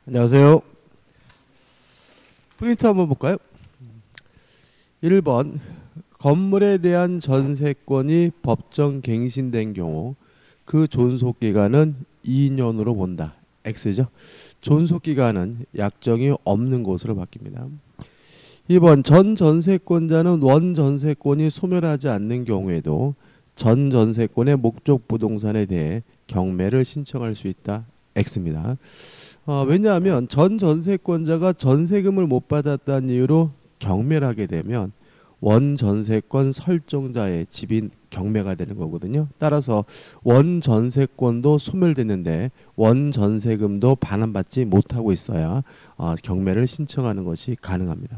안녕하세요. 프린트 한번 볼까요? 1번 건물에 대한 전세권이 법정 갱신된 경우 그 존속기간은 2년으로 본다. X죠. 존속기간은 약정이 없는 것으로 바뀝니다. 2번 전 전세권자는 원 전세권이 소멸하지 않는 경우에도 전 전세권의 목적 부동산에 대해 경매를 신청할 수 있다. X입니다. 왜냐하면 전 전세권자가 전세금을 못 받았다는 이유로 경매를 하게 되면 원 전세권 설정자의 집이 경매가 되는 거거든요. 따라서 원 전세권도 소멸됐는데 원 전세금도 반환받지 못하고 있어야 경매를 신청하는 것이 가능합니다.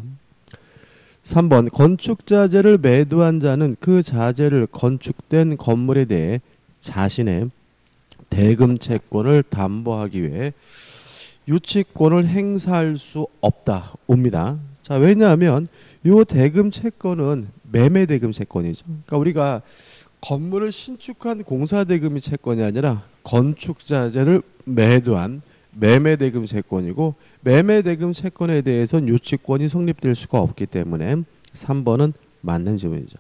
3번 건축자재를 매도한 자는 그 자재를 건축된 건물에 대해 자신의 대금 채권을 담보하기 위해 유치권을 행사할 수 없다 옵니다. 자, 왜냐하면 이 대금 채권은 매매 대금 채권이죠. 그러니까 우리가 건물을 신축한 공사 대금이 채권이 아니라 건축 자재를 매도한 매매 대금 채권이고 매매 대금 채권에 대해서는 유치권이 성립될 수가 없기 때문에 3번은 맞는 질문이죠.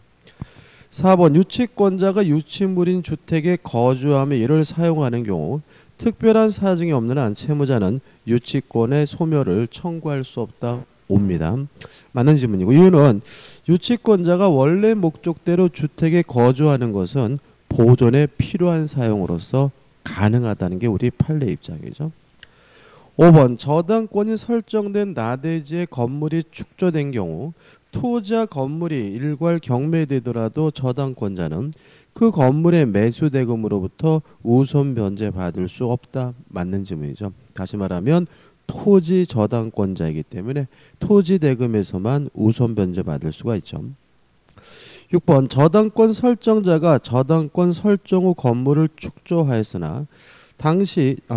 4번 유치권자가 유치물인 주택에 거주하며 이를 사용하는 경우 특별한 사정이 없는 한 채무자는 유치권의 소멸을 청구할 수 없다 옵니다. 맞는 질문이고 이유는 유치권자가 원래 목적대로 주택에 거주하는 것은 보존에 필요한 사용으로서 가능하다는 게 우리 판례 입장이죠. 5번 저당권이 설정된 나대지의 건물이 축조된 경우 토지와 건물이 일괄 경매되더라도 저당권자는 그 건물의 매수 대금으로부터 우선 변제 받을 수 없다. 맞는 질문이죠. 다시 말하면 토지 저당권자이기 때문에 토지 대금에서만 우선 변제 받을 수가 있죠. 6번 저당권 설정자가 저당권 설정 후 건물을 축조하였으나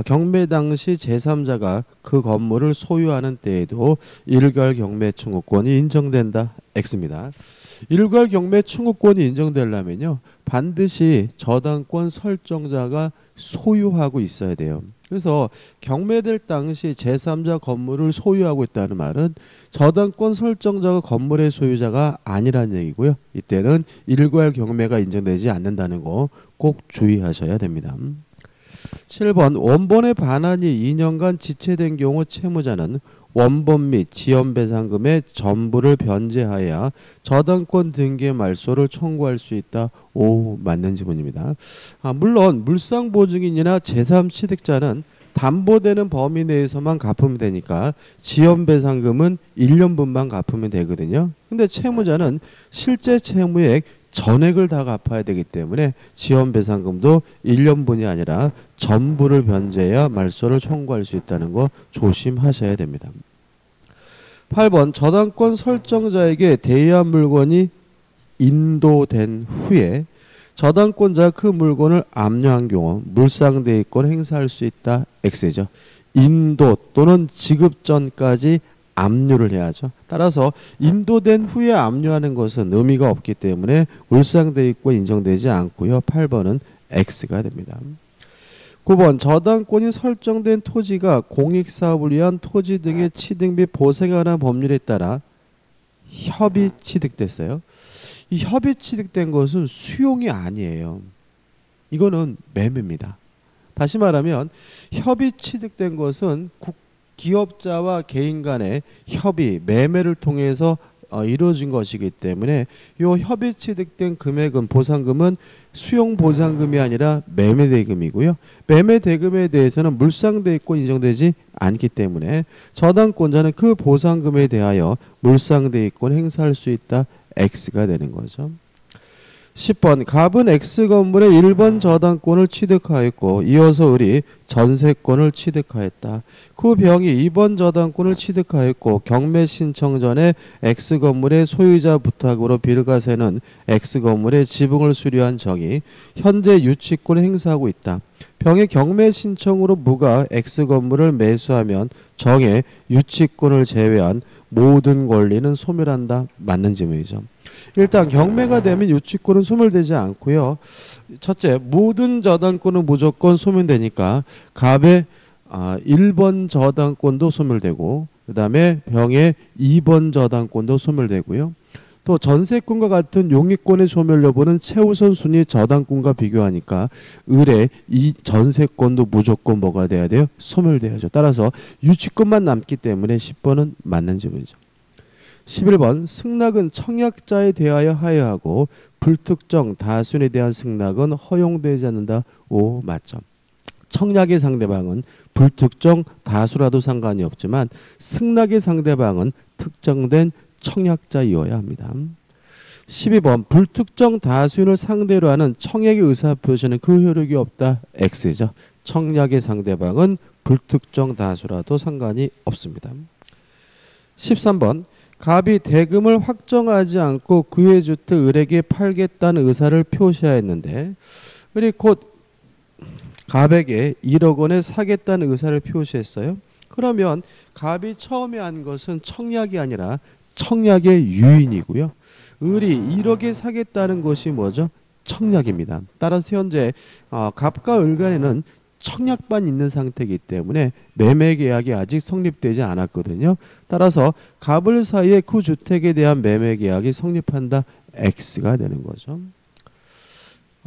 경매 당시 제3자가 그 건물을 소유하는 때에도 일괄 경매 청구권이 인정된다. X입니다. 일괄 경매 청구권이 인정되려면요 반드시 저당권 설정자가 소유하고 있어야 돼요. 그래서 경매될 당시 제3자 건물을 소유하고 있다는 말은 저당권 설정자가 건물의 소유자가 아니라는 얘기고요. 이때는 일괄 경매가 인정되지 않는다는 거 꼭 주의하셔야 됩니다. 7번 원본의 반환이 2년간 지체된 경우 채무자는 원본 및 지연배상금의 전부를 변제하여야 저당권 등기의 말소를 청구할 수 있다. 오, 맞는 질문입니다. 물론 물상보증인이나 제3취득자는 담보되는 범위 내에서만 갚으면 되니까 지연배상금은 1년분만 갚으면 되거든요. 근데 채무자는 실제 채무액 전액을 다 갚아야 되기 때문에 지연배상금도 1년분이 아니라 전부를 변제해야 말소를 청구할 수 있다는 거 조심하셔야 됩니다. 8번 저당권 설정자에게 대여한 물건이 인도된 후에 저당권자가 그 물건을 압류한 경우 물상대위권 행사할 수 있다. X죠. 인도 또는 지급 전까지 압류를 해야죠. 따라서 인도된 후에 압류하는 것은 의미가 없기 때문에 물상대위권 인정되지 않고요. 8번은 X가 됩니다. 9번 저당권이 설정된 토지가 공익사업을 위한 토지 등의 취득 및 보상에 관한 법률에 따라 협의 취득됐어요. 이 협의 취득된 것은 수용이 아니에요. 이거는 매매입니다. 다시 말하면 협의 취득된 것은 기업자와 개인 간의 협의, 매매를 통해서 이루어진 것이기 때문에 이 협의 취득된 금액은 보상금은 수용 보상금이 아니라 매매대금이고요. 매매대금에 대해서는 물상대위권 인정되지 않기 때문에 저당권자는 그 보상금에 대하여 물상대위권 행사할 수 있다. X가 되는 거죠. 10번 갑은 X 건물의 1번 저당권을 취득하였고 이어서 을이 전세권을 취득하였다. 그 병이 2번 저당권을 취득하였고 경매 신청 전에 X 건물의 소유자 부탁으로 비르가세는 X 건물의 지붕을 수리한 정이 현재 유치권을 행사하고 있다. 병의 경매 신청으로 무가 X 건물을 매수하면 정의 유치권을 제외한 모든 권리는 소멸한다. 맞는 질문이죠. 일단 경매가 되면 유치권은 소멸되지 않고요. 첫째, 모든 저당권은 무조건 소멸되니까 갑의 1번 저당권도 소멸되고 그 다음에 병의 2번 저당권도 소멸되고요. 또 전세권과 같은 용의권의 소멸 여부는 최우선 순위 저당권과 비교하니까 을의 이 전세권도 무조건 뭐가 돼야 돼요? 소멸돼야죠. 따라서 유치권만 남기 때문에 10번은 맞는 질문이죠. 11번 승낙은 청약자에 대하여 하여하고 불특정 다수인에 대한 승낙은 허용되지 않는다. 오, 맞죠. 청약의 상대방은 불특정 다수라도 상관이 없지만 승낙의 상대방은 특정된 청약자이어야 합니다. 12번 불특정 다수인을 상대로 하는 청약의 의사표시는 그 효력이 없다. X죠. 청약의 상대방은 불특정 다수라도 상관이 없습니다. 13번 갑이 대금을 확정하지 않고 그의 주택 을에게 팔겠다는 의사를 표시하였는데 을이 곧 갑에게 1억 원에 사겠다는 의사를 표시했어요. 그러면 갑이 처음에 한 것은 청약이 아니라 청약의 유인이고요. 을이 1억에 사겠다는 것이 뭐죠? 청약입니다. 따라서 현재 갑과 을 간에는 청약만 있는 상태이기 때문에 매매계약이 아직 성립되지 않았거든요. 따라서 갑을 사이에 그 주택에 대한 매매계약이 성립한다. X가 되는 거죠.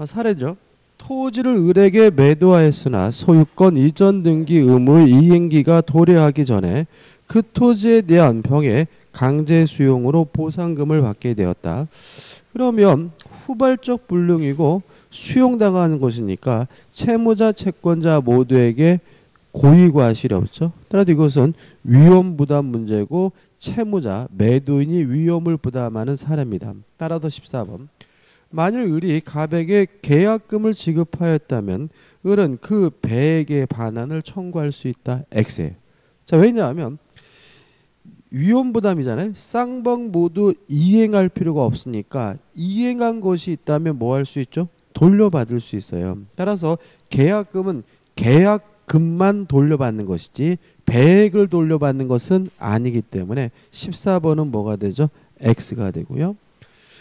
사례죠. 토지를 을에게 매도하였으나 소유권 이전 등기 의무의 이행기가 도래하기 전에 그 토지에 대한 병의 강제 수용으로 보상금을 받게 되었다. 그러면 후발적 불능이고 수용당하는 것이니까 채무자 채권자 모두에게 고의과실이 없죠. 따라서 이것은 위험 부담 문제고 채무자 매도인이 위험을 부담하는 사례입니다. 따라서 14번 만일 을이 갑에게 계약금을 지급하였다면 을은 그 배액의 반환을 청구할 수 있다. X예요. 자, 왜냐하면 위험 부담이잖아요. 쌍방 모두 이행할 필요가 없으니까 이행한 것이 있다면 뭐 할 수 있죠? 돌려받을 수 있어요. 따라서 계약금은 계약금만 돌려받는 것이지 배액을 돌려받는 것은 아니기 때문에 14번은 뭐가 되죠? X가 되고요.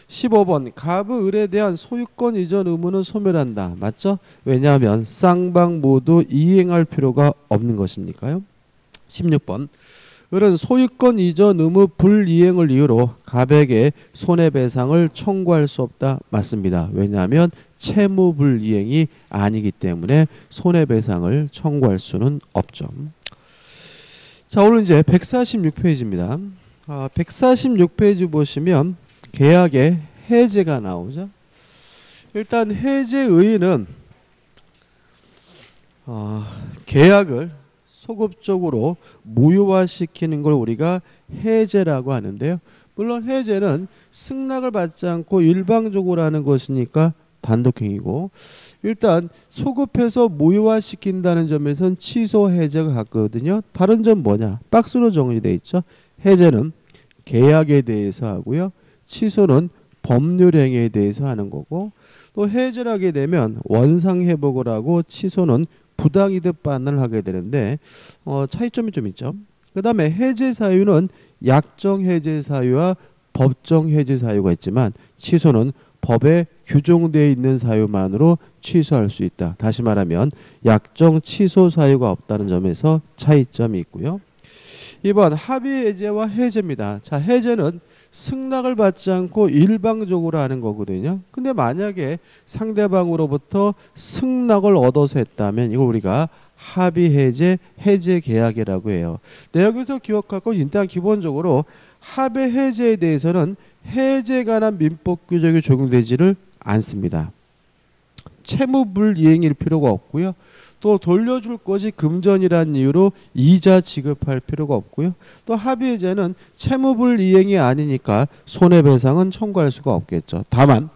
15번 갑의 을에 대한 소유권 이전 의무는 소멸한다. 맞죠? 왜냐하면 쌍방 모두 이행할 필요가 없는 것이니까요. 16번 을은 소유권 이전 의무 불이행을 이유로 갑에게 손해배상을 청구할 수 없다. 맞습니다. 왜냐하면 채무 불이행이 아니기 때문에 손해배상을 청구할 수는 없죠. 자, 오늘 이제 146페이지입니다. 146페이지 보시면 계약의 해제가 나오죠. 일단 해제 의의는 계약을 소급적으로 무효화시키는 걸 우리가 해제라고 하는데요. 물론 해제는 승낙을 받지 않고 일방적으로 하는 것이니까 단독행위고 일단 소급해서 무효화시킨다는 점에서는 취소 해제가 같거든요. 다른 점 뭐냐? 박스로 정리되어 있죠. 해제는 계약에 대해서 하고요. 취소는 법률행위에 대해서 하는 거고 또 해제를 하게 되면 원상회복을 하고 취소는 부당이득 반환을 하게 되는데 차이점이 좀 있죠. 그 다음에 해제 사유는 약정 해제 사유와 법정 해제 사유가 있지만 취소는 법에 규정되어 있는 사유만으로 취소할 수 있다. 다시 말하면 약정 취소 사유가 없다는 점에서 차이점이 있고요. 2번 합의 해제와 해제입니다. 자, 해제는 승낙을 받지 않고 일방적으로 하는 거거든요. 근데 만약에 상대방으로부터 승낙을 얻어서 했다면 이걸 우리가 합의 해제, 해제 계약이라고 해요. 네, 여기서 기억할 것이 일단 기본적으로 합의 해제에 대해서는 해제에 관한 민법 규정이 적용되지를 않습니다. 채무불이행일 필요가 없고요. 또 돌려줄 것이 금전이라는 이유로 이자 지급할 필요가 없고요. 또 합의해제는 채무불이행이 아니니까 손해배상은 청구할 수가 없겠죠. 다만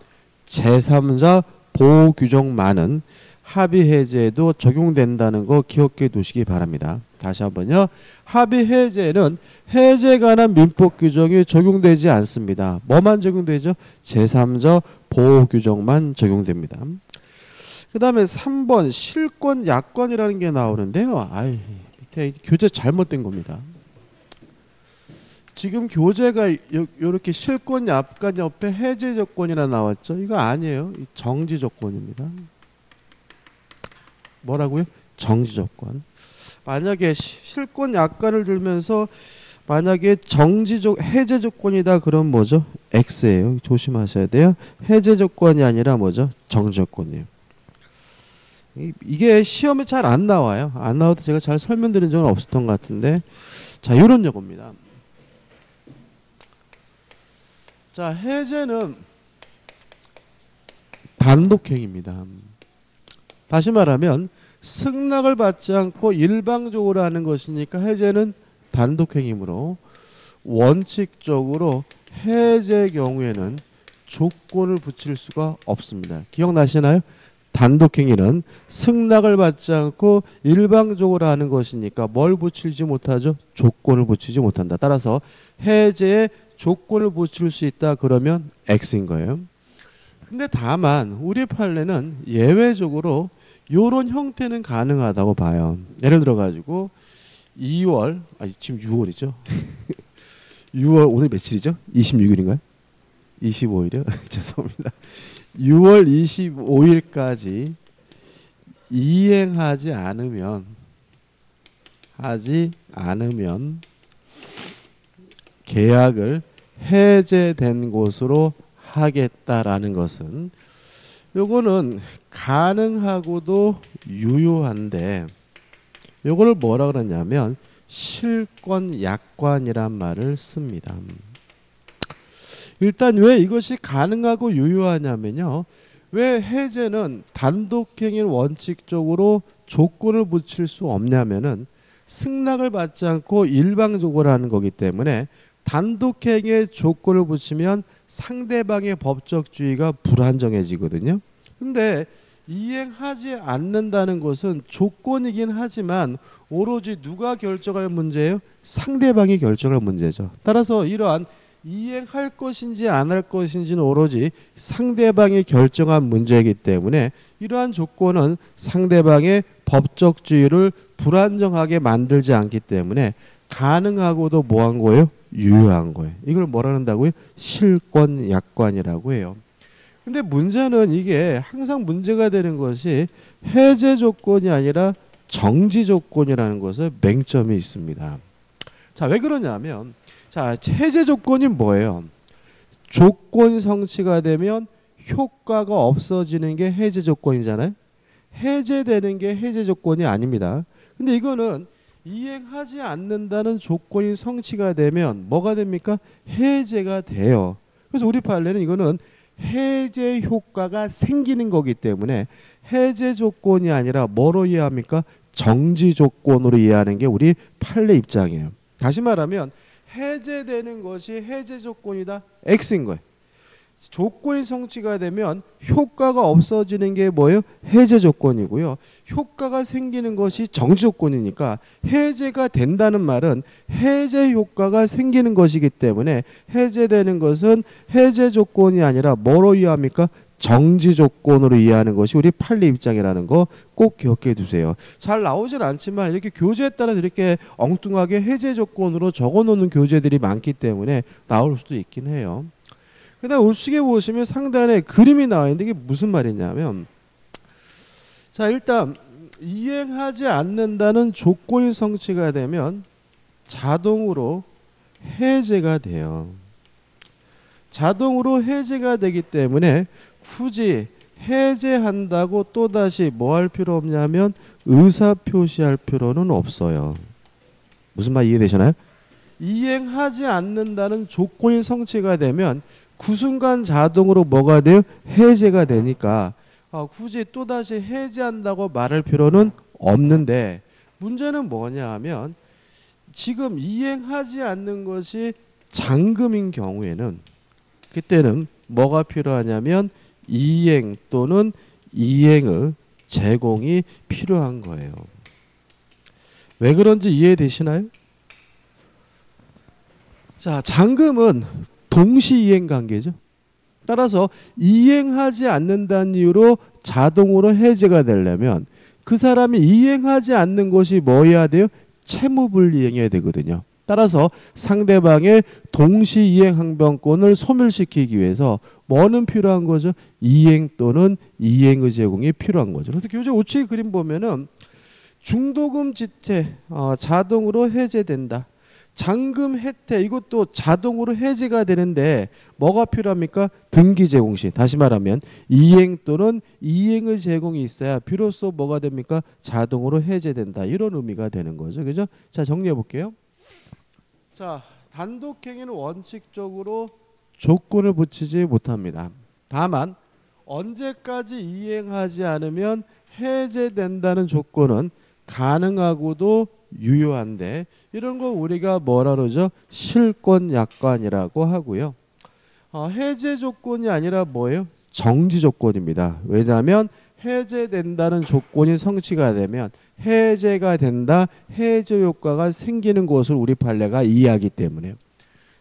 제3자 보호 규정만은 합의해제에도 적용된다는 거 기억해 두시기 바랍니다. 다시 한번요. 합의해제는 해제에 관한 민법 규정이 적용되지 않습니다. 뭐만 적용되죠? 제3자 보호 규정만 적용됩니다. 그 다음에 3번 실권 약관이라는 게 나오는데요. 밑에 교재 잘못된 겁니다. 지금 교재가 이렇게 실권 약관 옆에 해제 조건이라 나왔죠. 이거 아니에요. 정지 조건입니다. 뭐라고요? 정지 조건. 만약에 실권 약관을 들면서 만약에 해제 조건이다 그럼 뭐죠? X예요. 조심하셔야 돼요. 해제 조건이 아니라 뭐죠? 정지 조건이에요. 이게 시험에 잘 안 나와요. 안 나와도 제가 잘 설명드린 적은 없었던 것 같은데, 자, 이런 요겁니다. 자, 해제는 단독행위입니다. 다시 말하면 승낙을 받지 않고 일방적으로 하는 것이니까 해제는 단독행위이므로 원칙적으로 해제 경우에는 조건을 붙일 수가 없습니다. 기억나시나요? 단독행위는 승낙을 받지 않고 일방적으로 하는 것이니까 뭘 붙이지 못하죠? 조건을 붙이지 못한다. 따라서 해제에 조건을 붙일 수 있다 그러면 X인 거예요. 근데 다만 우리 판례는 예외적으로 이런 형태는 가능하다고 봐요. 예를 들어 가지고 2월, 지금 6월이죠. 6월 오늘 며칠이죠? 26일인가요? 25일이요? 죄송합니다. 6월 25일까지 이행하지 않으면 계약을 해제된 것으로 하겠다라는 것은 요거는 가능하고도 유효한데 요거를 뭐라 그러냐면 실권 약관이란 말을 씁니다. 일단 왜 이것이 가능하고 유효하냐면요. 왜 해제는 단독행위 원칙적으로 조건을 붙일 수 없냐면은 승낙을 받지 않고 일방적으로 하는 거기 때문에 단독행위에 조건을 붙이면 상대방의 법적주의가 불안정해지거든요. 근데 이행하지 않는다는 것은 조건이긴 하지만 오로지 누가 결정할 문제예요? 상대방이 결정할 문제죠. 따라서 이러한 이행할 것인지 안 할 것인지는 오로지 상대방이 결정한 문제이기 때문에 이러한 조건은 상대방의 법적주의를 불안정하게 만들지 않기 때문에 가능하고도 뭐한 거예요? 유효한 거예요. 이걸 뭐라 한다고요? 실권 약관이라고 해요. 근데 문제는 이게 항상 문제가 되는 것이 해제 조건이 아니라 정지 조건이라는 것에 맹점이 있습니다. 자, 왜 그러냐면 자, 해제 조건이 뭐예요? 조건이 성취가 되면 효과가 없어지는 게 해제 조건이잖아요. 해제되는 게 해제 조건이 아닙니다. 근데 이거는 이행하지 않는다는 조건이 성취가 되면 뭐가 됩니까? 해제가 돼요. 그래서 우리 판례는 이거는 해제 효과가 생기는 거기 때문에 해제 조건이 아니라 뭐로 이해합니까? 정지 조건으로 이해하는 게 우리 판례 입장이에요. 다시 말하면 해제되는 것이 해제 조건이다. X인 거예요. 조건이 성취가 되면 효과가 없어지는 게 뭐예요? 해제 조건이고요. 효과가 생기는 것이 정지 조건이니까 해제가 된다는 말은 해제 효과가 생기는 것이기 때문에 해제되는 것은 해제 조건이 아니라 뭐로 이해합니까? 정지 조건으로 이해하는 것이 우리 판례 입장이라는 거 꼭 기억해 두세요. 잘 나오진 않지만 이렇게 교재에 따라 이렇게 엉뚱하게 해제 조건으로 적어놓는 교재들이 많기 때문에 나올 수도 있긴 해요. 그다음 우측에 보시면 상단에 그림이 나와 있는데 이게 무슨 말이냐면 자, 일단 이행하지 않는다는 조건이 성취가 되면 자동으로 해제가 돼요. 자동으로 해제가 되기 때문에 굳이 해제한다고 또다시 뭐 할 필요 없냐면 의사 표시할 필요는 없어요. 무슨 말 이해되시나요? 이행하지 않는다는 조건이 성취가 되면 그 순간 자동으로 뭐가 돼요? 해제가 되니까 굳이 또다시 해제한다고 말할 필요는 없는데 문제는 뭐냐 하면 지금 이행하지 않는 것이 잔금인 경우에는 그때는 뭐가 필요하냐면 이행 또는 이행의 제공이 필요한 거예요. 왜 그런지 이해되시나요? 자, 잔금은 동시이행 관계죠. 따라서 이행하지 않는다는 이유로 자동으로 해제가 되려면 그 사람이 이행하지 않는 것이 뭐여야 돼요? 채무불이행해야 되거든요. 따라서 상대방의 동시이행 항변권을 소멸시키기 위해서 뭐는 필요한 거죠? 이행 또는 이행의 제공이 필요한 거죠. 그래서 교재 우측의 그림 보면은 중도금 지태 자동으로 해제된다. 잔금 혜택 이것도 자동으로 해제가 되는데 뭐가 필요합니까? 등기 제공 시. 다시 말하면 이행 또는 이행의 제공이 있어야 비로소 뭐가 됩니까? 자동으로 해제된다. 이런 의미가 되는 거죠. 그죠? 자, 정리해 볼게요. 자, 단독행위는 원칙적으로 조건을 붙이지 못합니다. 다만 언제까지 이행하지 않으면 해제된다는 조건은 가능하고도 유효한데 이런 거 우리가 뭐라 그러죠? 실권 약관이라고 하고요. 해제 조건이 아니라 뭐예요? 정지 조건입니다. 왜냐하면 해제된다는 조건이 성취가 되면 해제가 된다, 해제 효과가 생기는 것을 우리 판례가 이해하기 때문에요.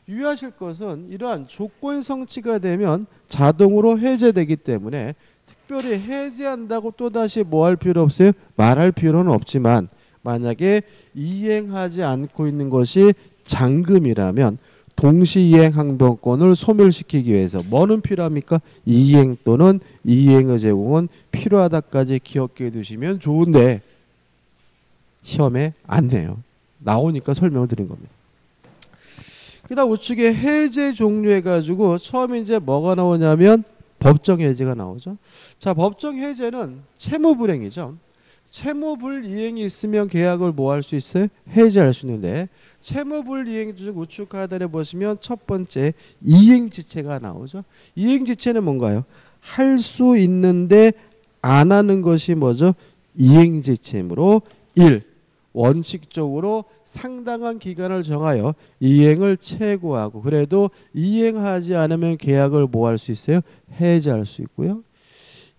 유의하실 것은 이러한 조건이 성취가 되면 자동으로 해제되기 때문에 특별히 해제한다고 또다시 뭐 할 필요 없어요? 말할 필요는 없지만 만약에 이행하지 않고 있는 것이 잔금이라면 동시이행 항변권을 소멸시키기 위해서 뭐는 필요합니까? 이행 또는 이행의 제공은 필요하다까지 기억해 두시면 좋은데 시험에 안 내요. 나오니까 설명을 드린 겁니다. 그 다음 우측에 해제 종류 해가지고 처음에 이제 뭐가 나오냐면 법정 해제가 나오죠. 자, 법정 해제는 채무불이행이죠. 채무불이행이 있으면 계약을 뭐 할 수 있어요? 해제할 수 있는데 채무불이행 중 우측 하단에 보시면 첫 번째 이행지체가 나오죠. 이행지체는 뭔가요? 할 수 있는데 안 하는 것이 뭐죠? 이행지체이므로 1. 원칙적으로 상당한 기간을 정하여 이행을 최고하고 그래도 이행하지 않으면 계약을 뭐 할 수 있어요? 해제할 수 있고요.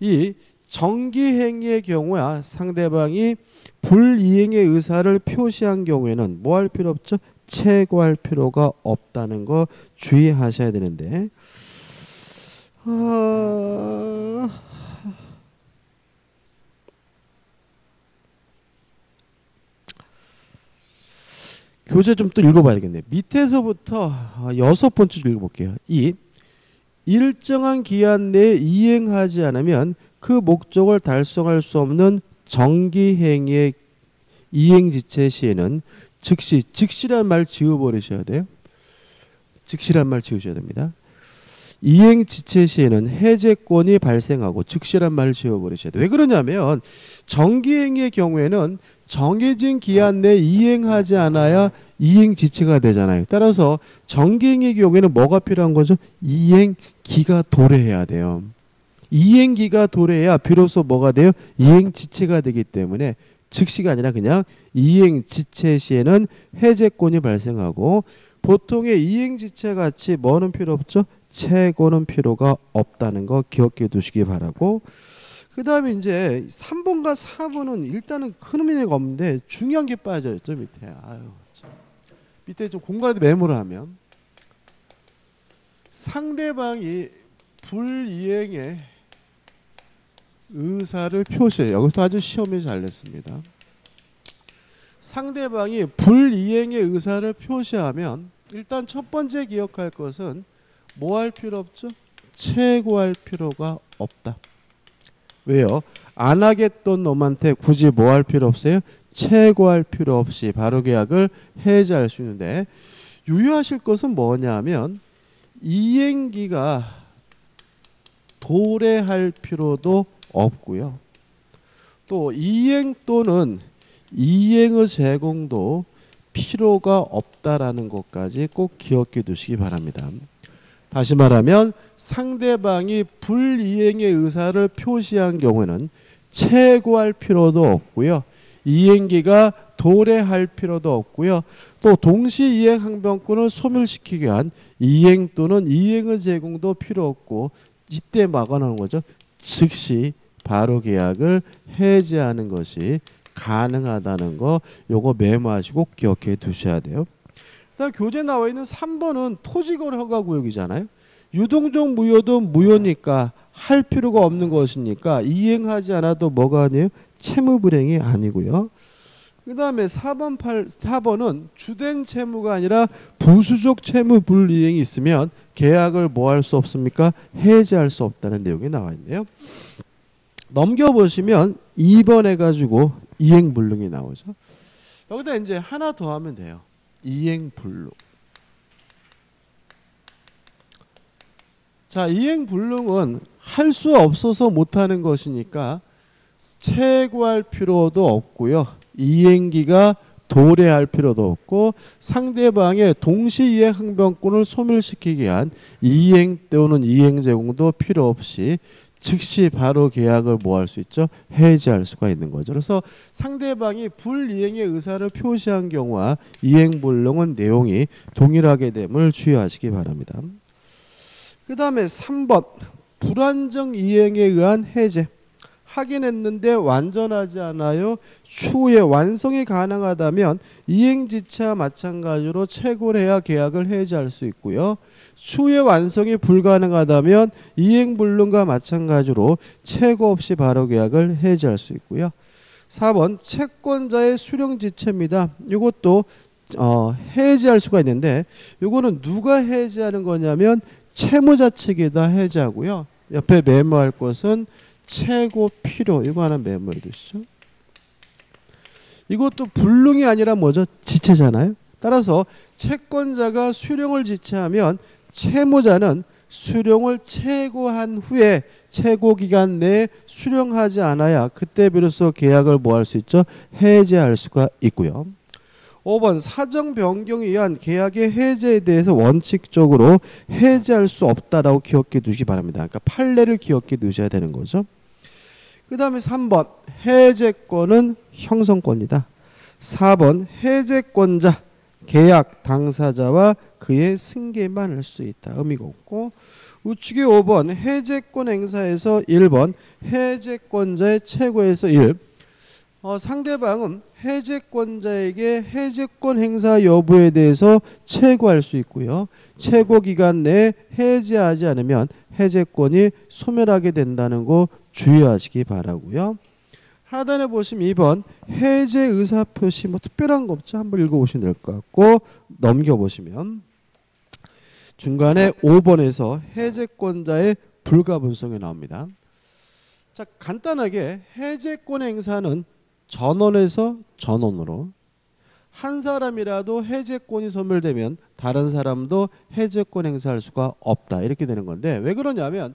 2. 정기행위의 경우야 상대방이 불이행의 의사를 표시한 경우에는 뭐 할 필요 없죠? 최고할 필요가 없다는 거 주의하셔야 되는데 교재 좀 또 읽어봐야겠네. 밑에서부터 6번째 줄 읽어볼게요. 이 일정한 기한 내에 이행하지 않으면 그 목적을 달성할 수 없는 정기행위의 이행지체 시에는 즉시란 말 지워버리셔야 돼요. 즉시란 말 지우셔야 됩니다. 이행지체 시에는 해제권이 발생하고 즉시란 말을 지워버리셔야 돼요. 왜 그러냐면 정기행위의 경우에는 정해진 기한 내에 이행하지 않아야 이행지체가 되잖아요. 따라서 정기행위의 경우에는 뭐가 필요한 거죠? 이행기가 도래해야 돼요. 이행기가 도래해야 비로소 뭐가 돼요? 이행지체가 되기 때문에 즉시가 아니라 그냥 이행지체 시에는 해제권이 발생하고 보통의 이행지체 같이 뭐는 필요 없죠? 최고는 필요가 없다는 거 기억해 두시기 바라고 그 다음에 이제 3번과 4번은 일단은 큰 의미가 없는데 중요한 게 빠져있죠 밑에. 아유, 참. 밑에 좀 공간에도 메모를 하면 상대방이 불이행의 의사를 표시해요. 여기서 아주 시험이 잘 냈습니다. 상대방이 불이행의 의사를 표시하면 일단 첫 번째 기억할 것은 뭐 할 필요 없죠? 최고할 필요가 없다. 왜요? 안 하겠던 놈한테 굳이 뭐 할 필요 없어요? 최고할 필요 없이 바로 계약을 해제할 수 있는데 유의하실 것은 뭐냐면 이행기가 도래할 필요도 없고요. 또 이행 또는 이행의 제공도 필요가 없다라는 것까지 꼭 기억해 두시기 바랍니다. 다시 말하면 상대방이 불이행의 의사를 표시한 경우에는 최고할 필요도 없고요. 이행기가 도래할 필요도 없고요. 또 동시 이행 항변권을 소멸시키기 위한 이행 또는 이행의 제공도 필요 없고 이때 막아놓은 거죠. 즉시 바로 계약을 해제하는 것이 가능하다는 거 요거 메모하시고 기억해 두셔야 돼요. 그다음 교재에 나와 있는 3번은 토지거래 허가구역이잖아요. 유동적 무효도 무효니까 할 필요가 없는 것이니까 이행하지 않아도 뭐가 아니에요? 채무불이행이 아니고요. 그 다음에 4번은 주된 채무가 아니라 부수적 채무 불이행이 있으면 계약을 뭐 할 수 없습니까? 해제할 수 없다는 내용이 나와 있네요. 넘겨보시면 2번 해가지고 이행불능이 나오죠. 여기다 이제 하나 더 하면 돼요. 이행불능. 자, 이행불능은 할 수 없어서 못하는 것이니까 채고할 필요도 없고요. 이행기가 도래할 필요도 없고 상대방의 동시이행 항변권을 소멸시키기 위한 이행 또는 이행 제공도 필요 없이 즉시 바로 계약을 뭐 할 수 있죠? 해지할 수가 있는 거죠. 그래서 상대방이 불이행의 의사를 표시한 경우와 이행불능은 내용이 동일하게 됨을 주의하시기 바랍니다. 그 다음에 3번 불완정 이행에 의한 해제. 확인했는데 완전하지 않아요. 추후에 완성이 가능하다면 이행지체와 마찬가지로 채굴 해야 계약을 해지할 수 있고요. 추후에 완성이 불가능하다면 이행불능과 마찬가지로 채고 없이 바로 계약을 해지할 수 있고요. 4번 채권자의 수령지체입니다. 이것도 해지할 수가 있는데 이거는 누가 해지하는 거냐면 채무자 측에다 해지하고요. 옆에 메모할 것은 채고 필요 이거 하나 메모해 두시죠. 이것도 불능이 아니라 뭐죠? 지체잖아요. 따라서 채권자가 수령을 지체하면 채무자는 수령을 채고한 후에 채고기간 내에 수령하지 않아야 그때 비로소 계약을 뭐 할 수 있죠? 해제할 수가 있고요. 5번 사정 변경에 의한 계약의 해제에 대해서 원칙적으로 해제할 수 없다라고 기억해 두시기 바랍니다. 그러니까 판례를 기억해 두셔야 되는 거죠. 그 다음에 3번 해제권은 형성권이다. 4번 해제권자 계약 당사자와 그의 승계만 할 수 있다. 의미가 없고 우측에 5번 해제권 행사에서 1번 해제권자의 최고에서 1 상대방은 해제권자에게 해제권 행사 여부에 대해서 최고할 수 있고요. 최고 기간 내에 해제하지 않으면 해제권이 소멸하게 된다는 거 주의하시기 바라고요. 하단에 보시면 2번 해제 의사표시 뭐 특별한 거 없죠. 한번 읽어보시면 될 것 같고 넘겨보시면 중간에 5번에서 해제권자의 불가분성이 나옵니다. 자, 간단하게 해제권 행사는 전원에서 전원으로 한 사람이라도 해제권이 소멸되면 다른 사람도 해제권 행사할 수가 없다 이렇게 되는 건데 왜 그러냐면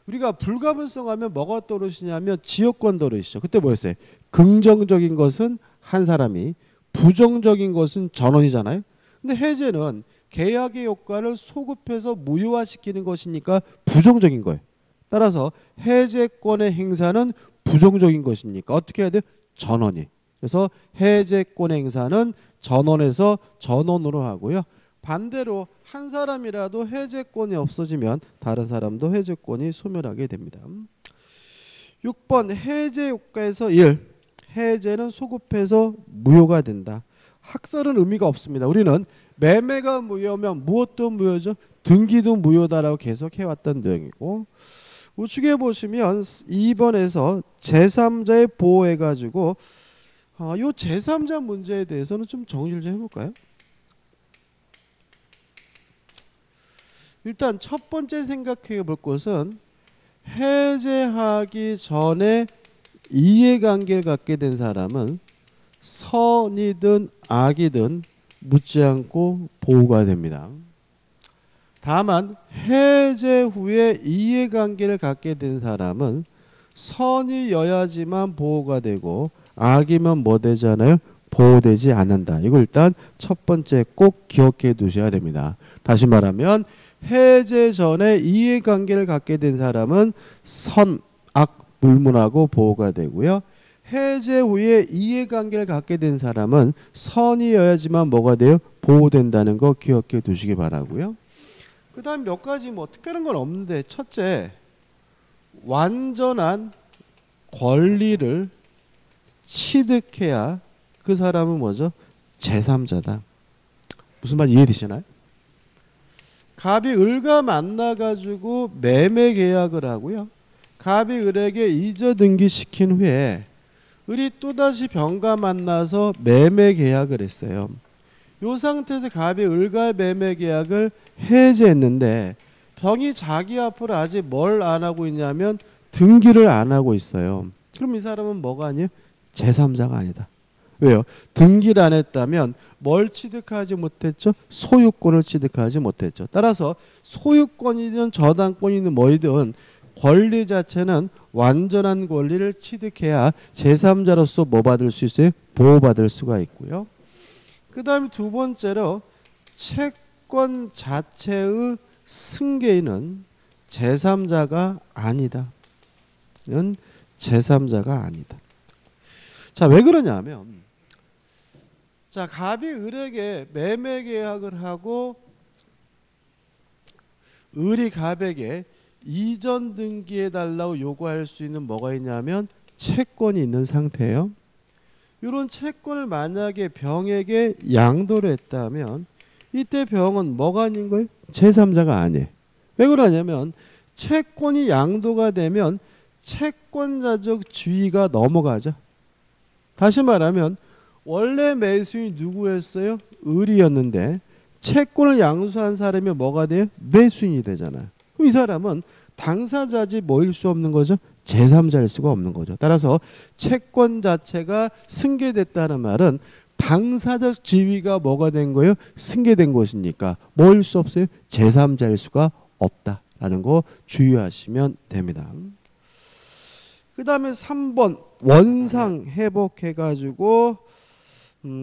우리가 불가분성하면 뭐가 떠오르시냐면 지역권 떠오르시죠. 그때 뭐였어요? 긍정적인 것은 한 사람이 부정적인 것은 전원이잖아요. 근데 해제는 계약의 효과를 소급해서 무효화시키는 것이니까 부정적인 거예요. 따라서 해제권의 행사는 부정적인 것이니까 어떻게 해야 돼요? 전원이. 그래서 해제권 행사는 전원에서 전원으로 하고요. 반대로 한 사람이라도 해제권이 없어지면 다른 사람도 해제권이 소멸하게 됩니다. 6번 해제 효과에서 1. 해제는 소급해서 무효가 된다. 학설은 의미가 없습니다. 우리는 매매가 무효면 무엇도 무효죠? 등기도 무효다라고 계속 해왔던 내용이고 우측에 보시면 2번에서 제3자의 보호해가지고 이 제3자 문제에 대해서는 좀 정리를 좀 해볼까요? 일단 첫 번째 생각해 볼 것은 해제하기 전에 이해관계를 갖게 된 사람은 선이든 악이든 묻지 않고 보호가 됩니다. 다만 해제 후에 이해관계를 갖게 된 사람은 선이여야지만 보호가 되고 악이면 뭐 되잖아요? 보호되지 않는다. 이거 일단 첫 번째 꼭 기억해 두셔야 됩니다. 다시 말하면 해제 전에 이해관계를 갖게 된 사람은 선, 악, 불문하고 보호가 되고요. 해제 후에 이해관계를 갖게 된 사람은 선이여야지만 뭐가 돼요? 보호된다는 거 기억해 두시기 바라고요. 그 다음 몇 가지 뭐 특별한 건 없는데 첫째, 완전한 권리를 취득해야 그 사람은 뭐죠? 제3자다. 무슨 말 이해되시나요? 갑이 을과 만나가지고 매매 계약을 하고요. 갑이 을에게 이자 등기시킨 후에 을이 또다시 병과 만나서 매매 계약을 했어요. 이 상태에서 갑이 을과의 매매 계약을 해제했는데 병이 자기 앞으로 아직 뭘 안 하고 있냐면 등기를 안 하고 있어요. 그럼 이 사람은 뭐가 아니에요? 제3자가 아니다. 왜요? 등기를 안 했다면 뭘 취득하지 못했죠? 소유권을 취득하지 못했죠. 따라서 소유권이든 저당권이든 뭐이든 권리 자체는 완전한 권리를 취득해야 제3자로서 뭐 받을 수 있어요? 보호받을 수가 있고요. 그 다음에 두 번째로 채권 자체의 승계인은 제3자가 아니다. 는 제3자가 아니다. 자, 왜 그러냐면 자, 갑이 을에게 매매 계약을 하고 을이 갑에게 이전 등기해 달라고 요구할 수 있는 뭐가 있냐면 채권이 있는 상태예요. 이런 채권을 만약에 병에게 양도를 했다면 이때 병은 뭐가 아닌 거예요? 제3자가 아니에요. 왜 그러냐면 채권이 양도가 되면 채권자적 지위가 넘어가죠. 다시 말하면 원래 매수인이 누구였어요? 을이었는데 채권을 양수한 사람이 뭐가 돼요? 매수인이 되잖아요. 그럼 이 사람은 당사자지 뭐일 수 없는 거죠? 제3자일 수가 없는 거죠. 따라서 채권 자체가 승계됐다는 말은 당사적 지위가 뭐가 된 거예요? 승계된 것이니까 뭐일 수 없어요? 제3자일 수가 없다라는 거 주의하시면 됩니다. 그 다음에 3번 원상 회복해가지고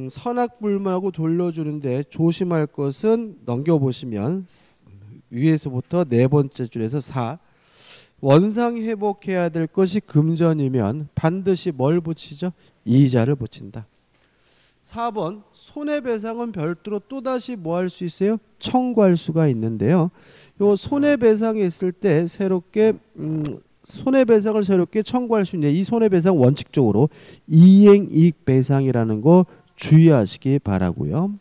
선악불문하고 돌려주는데 조심할 것은 넘겨보시면 위에서부터 네 번째 줄에서 4 원상 회복해야 될 것이 금전이면 반드시 뭘 붙이죠? 이자를 붙인다. 4번 손해배상은 별도로 또다시 뭐 할 수 있어요? 청구할 수가 있는데요. 요 손해배상이 있을 때 새롭게 손해배상을 새롭게 청구할 수 있는 이 손해배상 원칙적으로 이행이익배상이라는 거 주의하시기 바라고요.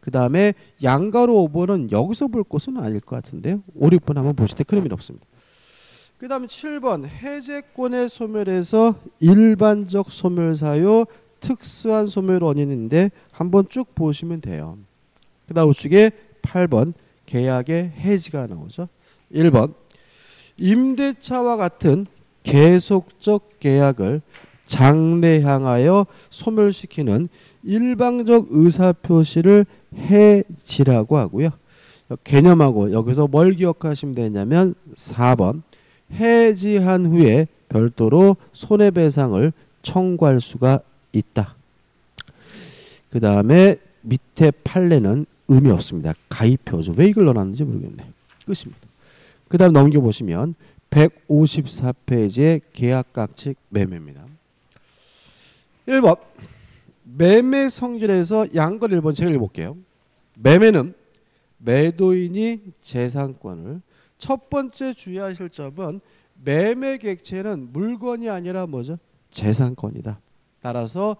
그 다음에 양가로 5번은 여기서 볼 것은 아닐 것 같은데요. 5, 6번 한번 보실 때 큰 의미는 없습니다. 그 다음에 7번 해제권의 소멸에서 일반적 소멸사유 특수한 소멸 원인인데 한번 쭉 보시면 돼요. 그 다음 우측에 8번 계약의 해지가 나오죠. 1번 임대차와 같은 계속적 계약을 장래향하여 소멸시키는 일방적 의사표시를 해지라고 하고요. 개념하고 여기서 뭘 기억하시면 되냐면 4번 해지한 후에 별도로 손해배상을 청구할 수가 있다. 그 다음에 밑에 판례는 의미 없습니다. 가입표죠. 왜 이걸 넣어놨는지 모르겠네. 끝입니다. 그 다음 넘겨보시면 154페이지의 계약각칙 매매입니다. 1번 매매 성질에서 양걸 1번 제가 읽어볼게요. 매매는 매도인이 재산권을 첫 번째 주의하실 점은 매매 객체는 물건이 아니라 뭐죠? 재산권이다. 따라서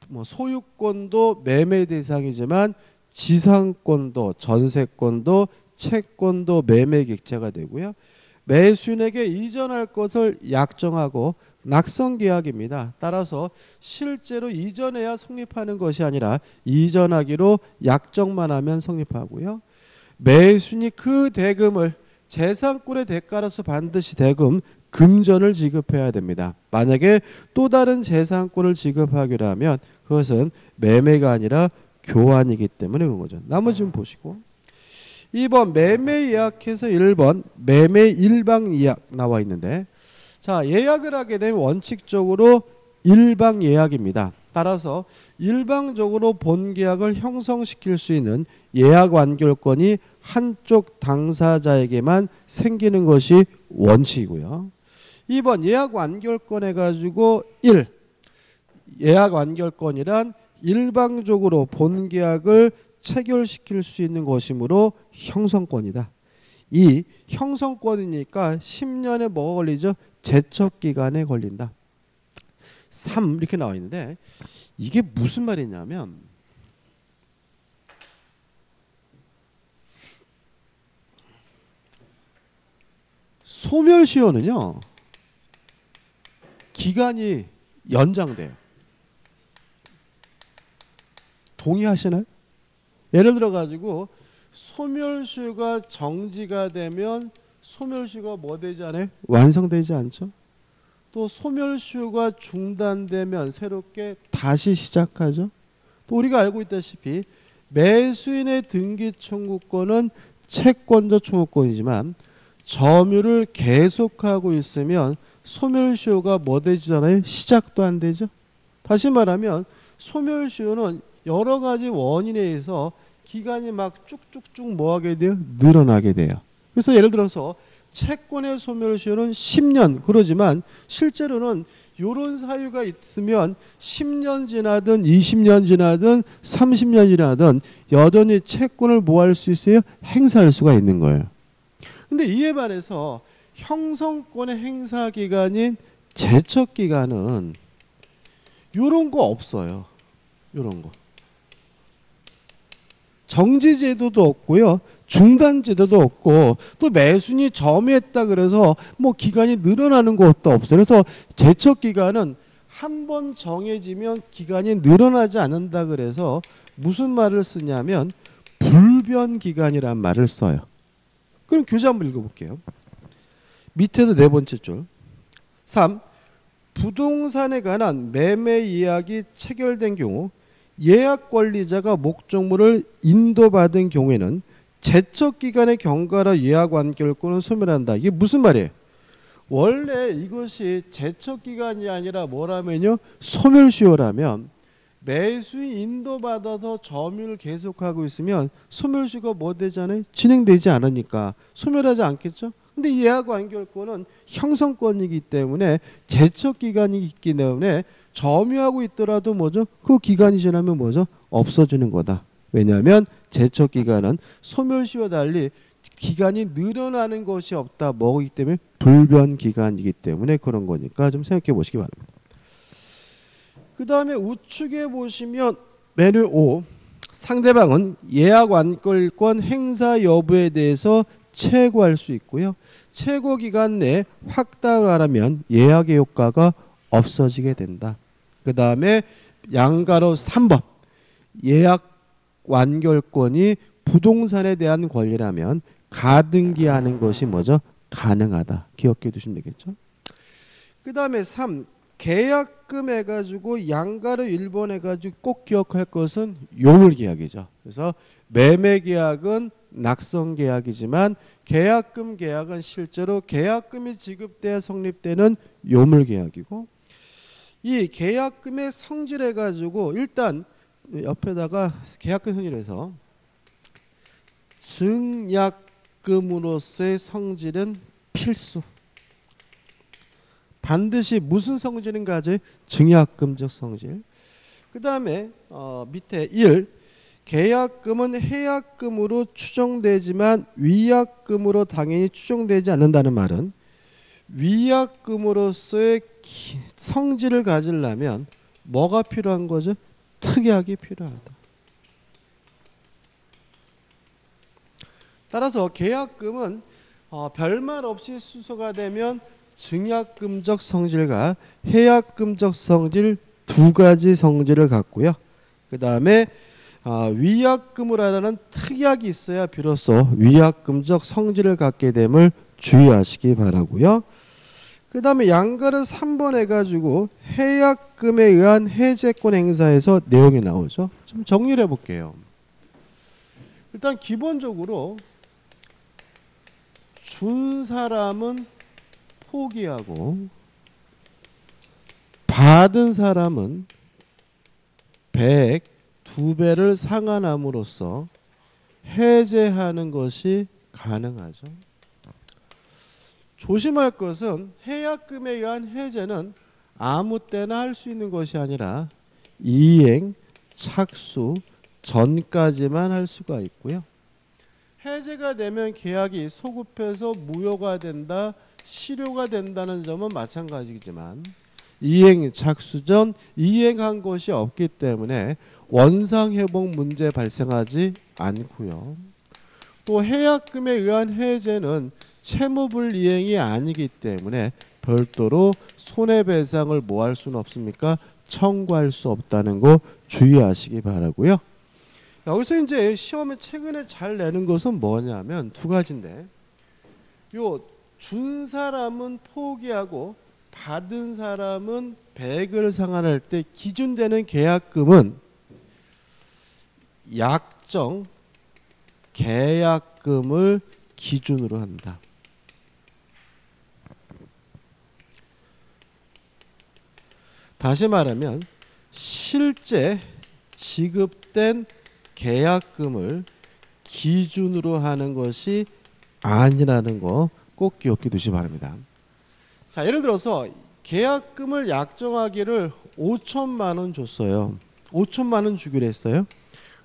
뭐 소유권도 매매 대상이지만 지상권도 전세권도 채권도 매매 객체가 되고요. 매수인에게 이전할 것을 약정하고 낙선 계약입니다. 따라서 실제로 이전해야 성립하는 것이 아니라 이전하기로 약정만 하면 성립하고요. 매수인이 그 대금을 재산권의 대가로서 반드시 대금 금전을 지급해야 됩니다. 만약에 또 다른 재산권을 지급하기로 하면 그것은 매매가 아니라 교환이기 때문에 그런 거죠. 나머지 좀 보시고 2번 매매 예약해서 1번 매매 일방 예약 나와 있는데 자 예약을 하게 되면 원칙적으로 일방 예약입니다. 따라서 일방적으로 본계약을 형성시킬 수 있는 예약 완결권이 한쪽 당사자에게만 생기는 것이 원칙이고요. 2번 예약 완결권 해가지고 1 예약 완결권이란 일방적으로 본계약을 체결시킬 수 있는 것이므로 형성권이다. 2 형성권이니까 10년에 뭐가 걸리죠? 제척기간에 걸린다. 3 이렇게 나와 있는데 이게 무슨 말이냐면 소멸시효는요 기간이 연장돼요. 동의하시나요? 예를 들어 가지고 소멸시효가 정지가 되면 소멸시효가 뭐 되지 않아요? 완성되지 않죠. 또 소멸시효가 중단되면 새롭게 다시 시작하죠. 또 우리가 알고 있다시피 매수인의 등기 청구권은 채권자 청구권이지만 점유를 계속하고 있으면 소멸시효가 뭐 되지않아요? 시작도 안 되죠. 다시 말하면 소멸시효는 여러 가지 원인에 의해서 기간이 막 쭉쭉쭉 뭐 하게 돼요? 늘어나게 돼요. 그래서 예를 들어서 채권의 소멸시효는 10년 그러지만 실제로는 이런 사유가 있으면 10년 지나든 20년 지나든 30년 지나든 여전히 채권을 뭐 할 수 있어요? 행사할 수가 있는 거예요. 근데 이에 반해서 형성권의 행사 기간인 제척 기간은 이런 거 없어요. 이런 거. 정지 제도도 없고요. 중단 제도도 없고 또 매수인이 점유했다 그래서 뭐 기간이 늘어나는 것도 없어요. 그래서 제척 기간은 한 번 정해지면 기간이 늘어나지 않는다 그래서 무슨 말을 쓰냐면 불변 기간이란 말을 써요. 그럼 교재 한번 읽어볼게요. 밑에도 네 번째 줄. 3. 부동산에 관한 매매 예약이 체결된 경우 예약 권리자가 목적물을 인도받은 경우에는 제척 기간의 경과로 예약 완결권을 소멸한다. 이게 무슨 말이에요? 원래 이것이 제척 기간이 아니라 뭐라면요? 소멸시효라면 매수인 인도받아서 점유를 계속하고 있으면 소멸시효가 뭐 되잖아요? 진행되지 않으니까 소멸하지 않겠죠? 근데 예약 완결권은 형성권이기 때문에 제척 기간이 있기 때문에 점유하고 있더라도 뭐죠? 그 기간이 지나면 뭐죠? 없어지는 거다. 왜냐하면 제척 기간은 소멸시효와 달리 기간이 늘어나는 것이 없다. 뭐이기 때문에 불변 기간이기 때문에 그런 거니까 좀 생각해 보시기 바랍니다. 그 다음에 우측에 보시면 메뉴 5 상대방은 예약 완결권 행사 여부에 대해서 최고할 수 있고요. 최고 기간 내에 확답을 하면 예약의 효과가 없어지게 된다. 그 다음에 양가로 3번 예약 완결권이 부동산에 대한 권리라면 가등기하는 것이 뭐죠? 가능하다. 기억해 두시면 되겠죠. 그 다음에 3 계약금 해가지고 양가로 1번 해가지고 꼭 기억할 것은 요물계약이죠. 그래서 매매계약은 낙성계약이지만 계약금 계약은 실제로 계약금이 지급돼야 성립되는 요물계약이고 이 계약금의 성질해가지고 일단 옆에다가 계약금 성질해서 증약금으로서의 성질은 필수. 반드시 무슨 성질은 가져요? 증약금적 성질. 그 다음에 밑에 1. 계약금은 해약금으로 추정되지만 위약금으로 당연히 추정되지 않는다는 말은 위약금으로서의 성질을 가지려면 뭐가 필요한 거죠? 특약이 필요하다. 따라서 계약금은 별말 없이 수소가 되면 증약금적 성질과 해약금적 성질 두 가지 성질을 갖고요. 그 다음에 위약금을 하라는 특약이 있어야 비로소 위약금적 성질을 갖게 됨을 주의하시기 바라고요. 그 다음에 양가를 3번 해가지고 해약금에 의한 해제권 행사에서 내용이 나오죠. 좀 정리를 해볼게요. 일단 기본적으로 준 사람은 포기하고 받은 사람은 100, 2배를 상환함으로써 해제하는 것이 가능하죠. 조심할 것은 해약금에 의한 해제는 아무 때나 할 수 있는 것이 아니라 이행, 착수 전까지만 할 수가 있고요. 해제가 되면 계약이 소급해서 무효가 된다, 실효가 된다는 점은 마찬가지지만 이행, 착수 전 이행한 것이 없기 때문에 원상회복 문제 발생하지 않고요. 또 해약금에 의한 해제는 채무불이행이 아니기 때문에 별도로 손해배상을 뭐 할 수는 없습니까? 청구할 수 없다는 거 주의하시기 바라고요. 여기서 이제 시험에 최근에 잘 내는 것은 뭐냐면 두 가지인데 요 준 사람은 포기하고 받은 사람은 100을 상환할 때 기준되는 계약금은 약정 계약금을 기준으로 한다. 다시 말하면 실제 지급된 계약금을 기준으로 하는 것이 아니라는 거 꼭 기억해 두시기 바랍니다. 자, 예를 들어서 계약금을 약정하기를 5천만 원 줬어요. 5천만 원 주기로 했어요.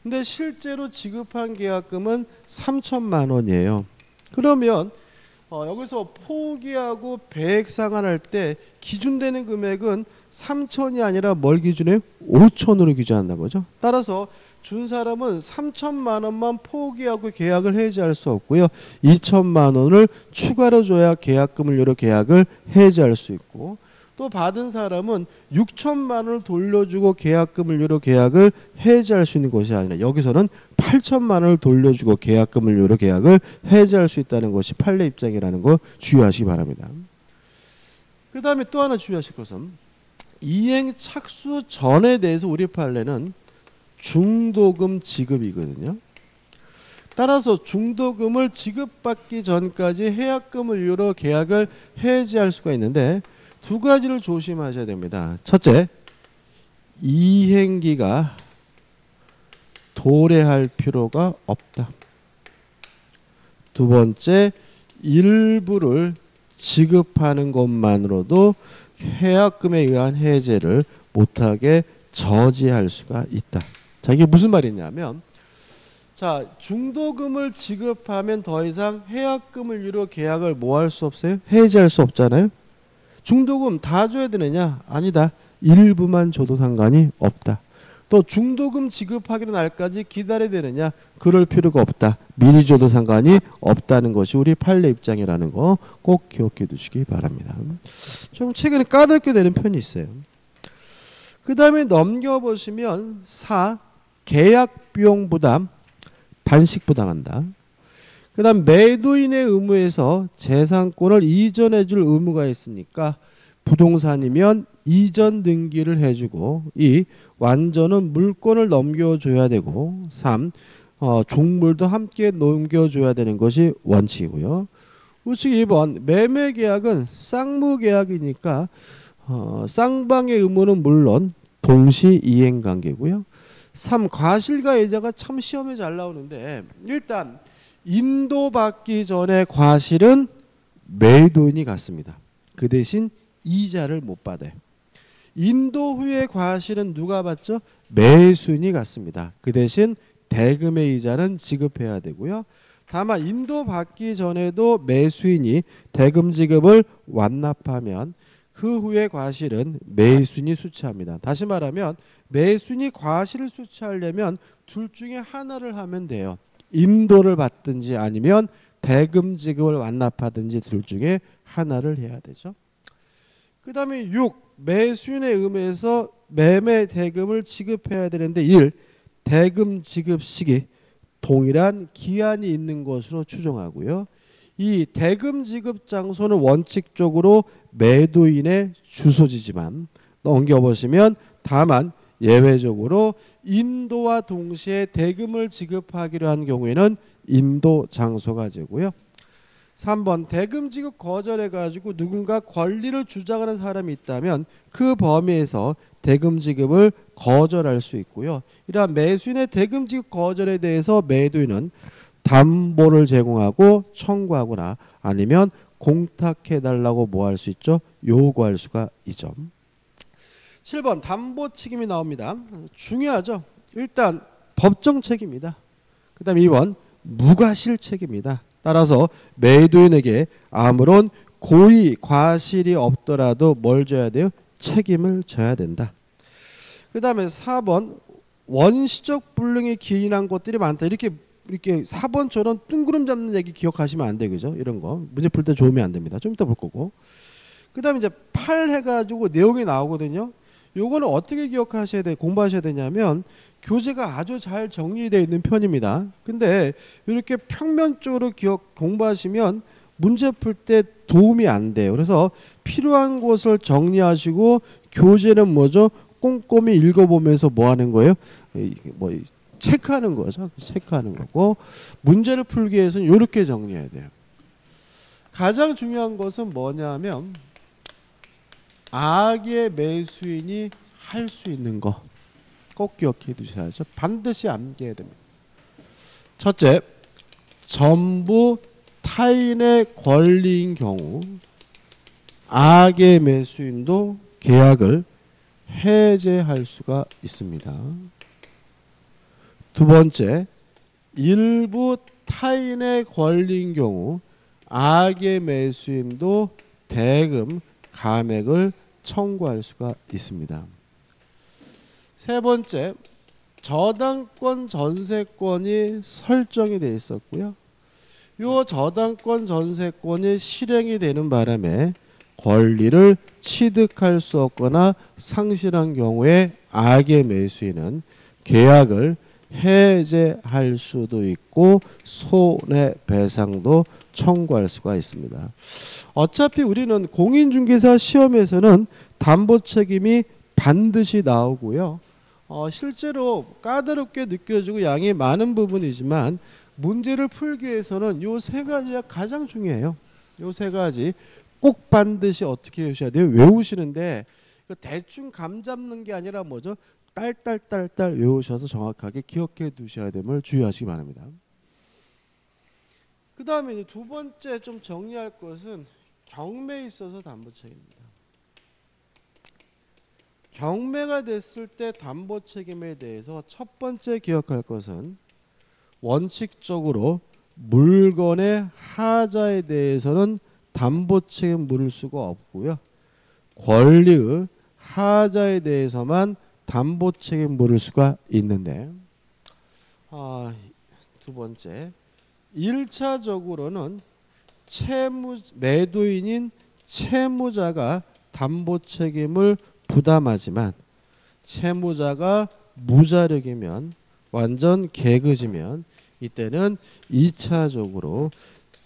근데 실제로 지급한 계약금은 3천만 원이에요. 그러면 여기서 포기하고 배액 상환할 때 기준되는 금액은 3천이 아니라 뭘 기준해요? 5천으로 기준한다는 거죠. 따라서 준 사람은 3천만 원만 포기하고 계약을 해지할 수 없고요. 2천만 원을 추가로 줘야 계약금을 요로 계약을 해지할 수 있고, 또 받은 사람은 6천만 원을 돌려주고 계약금을 요로 계약을 해지할 수 있는 것이 아니라 여기서는 8천만 원을 돌려주고 계약금을 요로 계약을 해지할 수 있다는 것이 판례 입장이라는 거 주의하시기 바랍니다. 그 다음에 또 하나 주의하실 것은 이행 착수 전에 대해서 우리 판례는 중도금 지급이거든요. 따라서 중도금을 지급받기 전까지 해약금을 이유로 계약을 해지할 수가 있는데 두 가지를 조심하셔야 됩니다. 첫째, 이행기가 도래할 필요가 없다. 두 번째, 일부를 지급하는 것만으로도 해약금에 의한 해제를 못하게 저지할 수가 있다. 자, 이게 무슨 말이냐면, 자, 중도금을 지급하면 더 이상 해약금을 이유로 계약을 뭐 할 수 없어요? 해지할 수 없잖아요. 중도금 다 줘야 되느냐? 아니다. 일부만 줘도 상관이 없다. 또 중도금 지급하기로 날까지 기다려야 되느냐? 그럴 필요가 없다. 미리 줘도 상관이 없다는 것이 우리 판례 입장이라는 거 꼭 기억해 두시기 바랍니다. 좀 최근에 까다롭게 되는 편이 있어요. 그 다음에 넘겨보시면 4. 계약비용 부담, 반씩 부담한다. 그 다음 매도인의 의무에서 재산권을 이전해 줄 의무가 있으니까 부동산이면 이전 등기를 해주고 2. 완전은 물건을 넘겨줘야 되고 3. 종물도 함께 넘겨줘야 되는 것이 원칙이고요. 우측 2번 매매계약은 쌍무계약이니까 쌍방의 의무는 물론 동시 이행관계고요. 3. 과실과 예자가 참 시험에 잘 나오는데 일단 인도받기 전에 과실은 매도인이 갖습니다. 그 대신 이자를 못 받아요. 인도 후에 과실은 누가 받죠? 매수인이 갖습니다. 그 대신 대금의 이자는 지급해야 되고요. 다만 인도받기 전에도 매수인이 대금 지급을 완납하면 그 후에 과실은 매수인이 수취합니다. 다시 말하면 매수인이 과실을 수취하려면 둘 중에 하나를 하면 돼요. 인도를 받든지 아니면 대금 지급을 완납하든지 둘 중에 하나를 해야 되죠. 그 다음에 6. 매수인의 의무에서 매매 대금을 지급해야 되는데 1. 대금 지급 시기 동일한 기한이 있는 것으로 추정하고요. 이 대금 지급 장소는 원칙적으로 매도인의 주소지지만 넘겨보시면 다만 예외적으로 인도와 동시에 대금을 지급하기로 한 경우에는 인도 장소가 되고요. 3번 대금 지급 거절해가지고 누군가 권리를 주장하는 사람이 있다면 그 범위에서 대금 지급을 거절할 수 있고요. 이러한 매수인의 대금 지급 거절에 대해서 매도인은 담보를 제공하고 청구하거나 아니면 공탁해달라고 뭐 할 수 있죠? 요구할 수가 있죠. 7번 담보 책임이 나옵니다. 중요하죠. 일단 법정 책임이다. 그 다음 2번 무과실 책임이다. 따라서 매도인에게 아무런 고의 과실이 없더라도 뭘 져야 돼요? 책임을 져야 된다. 그 다음에 4번 원시적 불능이 기인한 것들이 많다. 이렇게 4번처럼 뜬구름 잡는 얘기 기억하시면 안 되죠. 이런 거 문제 풀 때 좋으면 안 됩니다. 좀 이따 볼 거고. 그 다음에 이제 8 해가지고 내용이 나오거든요. 요거는 어떻게 기억하셔야 돼, 공부하셔야 되냐면 교재가 아주 잘 정리되어 있는 편입니다. 근데 이렇게 평면적으로 공부하시면 문제 풀 때 도움이 안 돼요. 그래서 필요한 것을 정리하시고 교재는 뭐죠? 꼼꼼히 읽어보면서 뭐 하는 거예요? 뭐 체크하는 거죠. 체크하는 거고 문제를 풀기 위해서는 이렇게 정리해야 돼요. 가장 중요한 것은 뭐냐면 악의 매수인이 할 수 있는 거 꼭 기억해 두셔야죠. 반드시 암기해야 됩니다. 첫째, 전부 타인의 권리인 경우 악의 매수인도 계약을 해제할 수가 있습니다. 두 번째, 일부 타인의 권리인 경우 악의 매수인도 대금, 감액을 청구할 수가 있습니다. 세 번째, 저당권 전세권이 설정이 되어 있었고요. 이 저당권 전세권이 실행이 되는 바람에 권리를 취득할 수 없거나 상실한 경우에 악의 매수인은 계약을 해제할 수도 있고 손해배상도 청구할 수가 있습니다. 어차피 우리는 공인중개사 시험에서는 담보책임이 반드시 나오고요. 실제로 까다롭게 느껴지고 양이 많은 부분이지만 문제를 풀기 위해서는 이 세 가지가 가장 중요해요. 이 세 가지 꼭 반드시 어떻게 하셔야 돼요? 외우시는데 대충 감 잡는 게 아니라 뭐죠? 딸딸딸딸 외우셔서 정확하게 기억해 두셔야 됨을 주의하시기 바랍니다. 그 다음에 두 번째 좀 정리할 것은 경매에 있어서 담보책임입니다. 경매가 됐을 때 담보책임에 대해서 첫 번째 기억할 것은 원칙적으로 물건의 하자에 대해서는 담보책임 물을 수가 없고요. 권리의 하자에 대해서만 담보책임 물을 수가 있는데 두 번째 1차적으로는 매도인인 채무자가 담보책임을 부담하지만 채무자가 무자력이면 완전 개그지면 이때는 2차적으로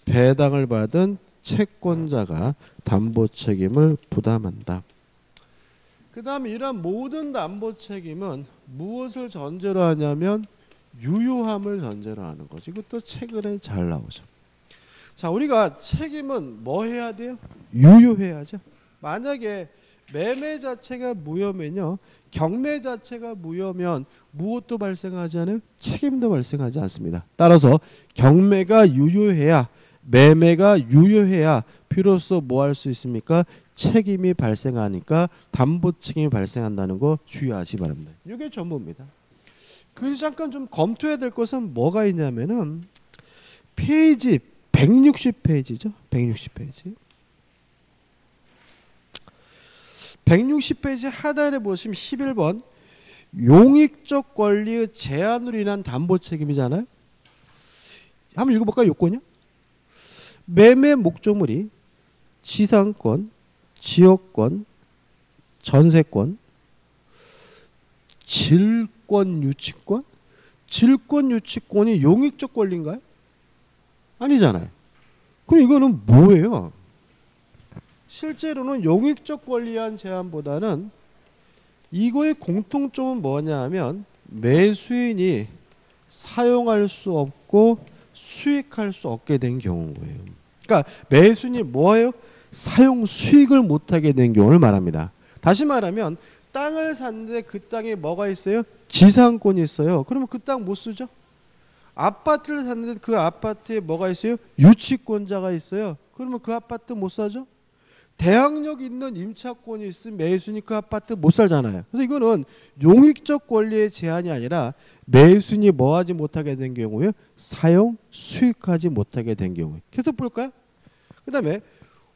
배당을 받은 채권자가 담보책임을 부담한다. 그 다음에 이러한 모든 담보책임은 무엇을 전제로 하냐면 유효함을 전제로 하는 거죠. 이것도 최근에 잘 나오죠. 자, 우리가 책임은 뭐 해야 돼요? 유효해야죠. 만약에 매매 자체가 무효면요, 경매 자체가 무효면 무엇도 발생하지 않아요? 책임도 발생하지 않습니다. 따라서 경매가 유효해야, 매매가 유효해야 비로소 뭐 할 수 있습니까? 책임이 발생하니까 담보책임이 발생한다는 거 주의하시기 바랍니다. 이게 전부입니다. 그래서 잠깐 좀 검토해야 될 것은 뭐가 있냐면은 페이지 160페이지죠. 160페이지. 160페이지 하단에 보시면 11번 용익적 권리의 제한으로 인한 담보책임이잖아요. 한번 읽어볼까요? 요건이요. 매매 목적물이 지상권, 지역권, 전세권, 질권 유치권? 질권 유치권이 용익적 권리인가요? 아니잖아요. 그럼 이거는 뭐예요? 실제로는 용익적 권리한 제한보다는 이거의 공통점은 뭐냐 하면 매수인이 사용할 수 없고 수익할 수 없게 된 경우인 거예요. 그러니까 매수인이 뭐예요? 사용 수익을 못하게 된 경우를 말합니다. 다시 말하면 땅을 샀는데 그 땅에 뭐가 있어요? 지상권이 있어요. 그러면 그 땅 못 쓰죠? 아파트를 샀는데 그 아파트에 뭐가 있어요? 유치권자가 있어요. 그러면 그 아파트 못 사죠? 대항력 있는 임차권이 있으면 매수인이 그 아파트 못 살잖아요. 그래서 이거는 용익적 권리의 제한이 아니라 매수인이 뭐하지 못하게 된 경우에 사용, 수익하지 못하게 된 경우에. 계속 볼까요? 그 다음에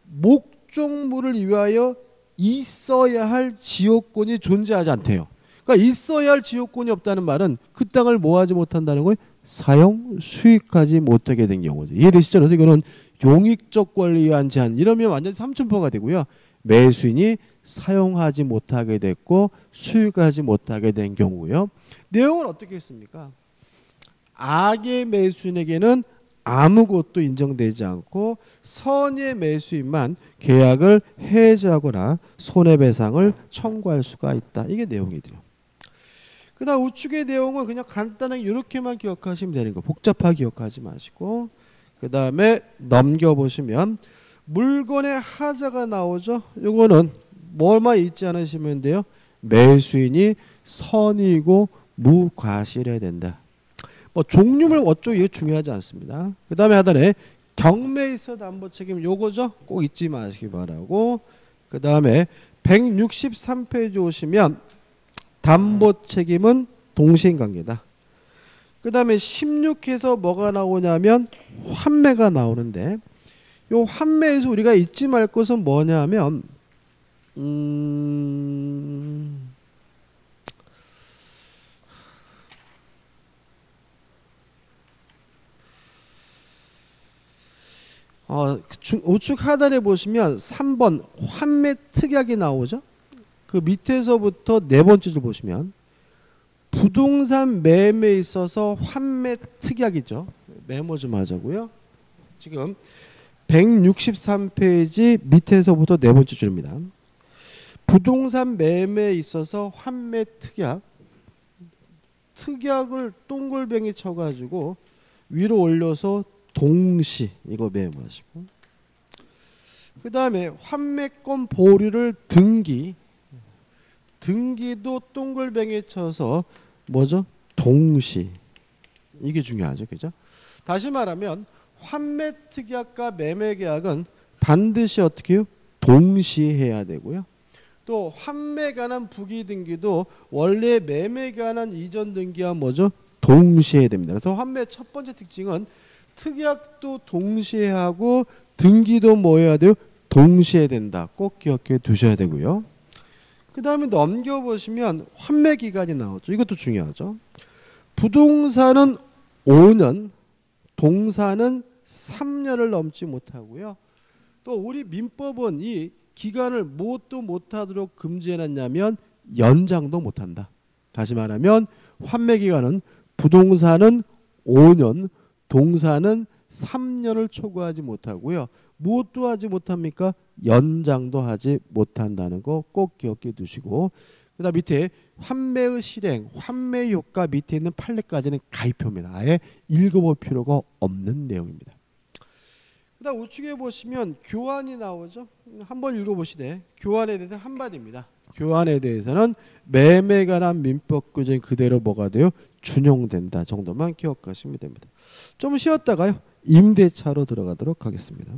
목적물을 위하여 있어야 할 지역권이 존재하지 않대요. 그러니까 있어야 할 지역권이 없다는 말은 그 땅을 뭐하지 못한다는 거예요? 사용, 수익하지 못하게 된 경우죠. 이해되시죠? 그래서 이거는 용익적 권리에 의한 제한, 이러면 완전히 삼천포가 되고요. 매수인이 사용하지 못하게 됐고 수익하지 못하게 된 경우고요. 내용은 어떻게 했습니까? 악의 매수인에게는 아무것도 인정되지 않고 선의 매수인만 계약을 해지하거나 손해배상을 청구할 수가 있다. 이게 내용이돼요. 그 다음 우측의 내용은 그냥 간단하게 이렇게만 기억하시면 되는 거. 복잡하게 기억하지 마시고 그 다음에 넘겨보시면 물건의 하자가 나오죠. 이거는 뭐만 잊지 않으시면 돼요. 매수인이 선이고 무과실해야 된다. 뭐 종류물 어쩌고 이게 중요하지 않습니다. 그 다음에 하단에 경매에서 담보 책임 요거죠. 꼭 잊지 마시기 바라고. 그 다음에 163페이지 오시면 담보 책임은 동시인관계다. 그 다음에 16에서 뭐가 나오냐면 환매가 나오는데 요 환매에서 우리가 잊지 말 것은 뭐냐면 우측 하단에 보시면 3번 환매 특약이 나오죠. 그 밑에서부터 네 번째 줄 보시면 부동산 매매에 있어서 환매 특약이죠. 메모 좀 하자고요. 지금 163페이지 밑에서부터 네 번째 줄입니다. 부동산 매매에 있어서 환매 특약. 특약을 동글뱅이 쳐가지고 위로 올려서 동시 이거 메모하시고 그 다음에 환매권 보류를 등기도 동글뱅이 쳐서 뭐죠? 동시. 이게 중요하죠. 그죠? 다시 말하면 환매 특약과 매매 계약은 반드시 어떻게 해요? 동시에 해야 되고요. 또 환매에 관한 부기 등기도 원래 매매에 관한 이전 등기와 뭐죠? 동시에 해야 됩니다. 그래서 환매 첫 번째 특징은 특약도 동시에 하고 등기도 뭐 해야 돼요? 동시에 된다. 꼭 기억해 두셔야 되고요. 그 다음에 넘겨보시면 환매 기간이 나오죠. 이것도 중요하죠. 부동산은 5년, 동산은 3년을 넘지 못하고요. 또 우리 민법은 이 기간을 뭣도 못하도록 금지해놨냐면 연장도 못한다. 다시 말하면 환매 기간은 부동산은 5년, 동산은 3년을 초과하지 못하고요. 무엇도 하지 못합니까? 연장도 하지 못한다는 거 꼭 기억해 두시고 그 다음 밑에 환매의 실행, 환매 효과 밑에 있는 판례까지는 가입표입니다. 아예 읽어볼 필요가 없는 내용입니다. 그 다음 우측에 보시면 교환이 나오죠. 한번 읽어보시되 교환에 대해서 한마디입니다. 교환에 대해서는 매매에 관한 민법 규정이 그대로 뭐가 돼요? 준용된다 정도만 기억하시면 됩니다. 좀 쉬었다가요. 임대차로 들어가도록 하겠습니다.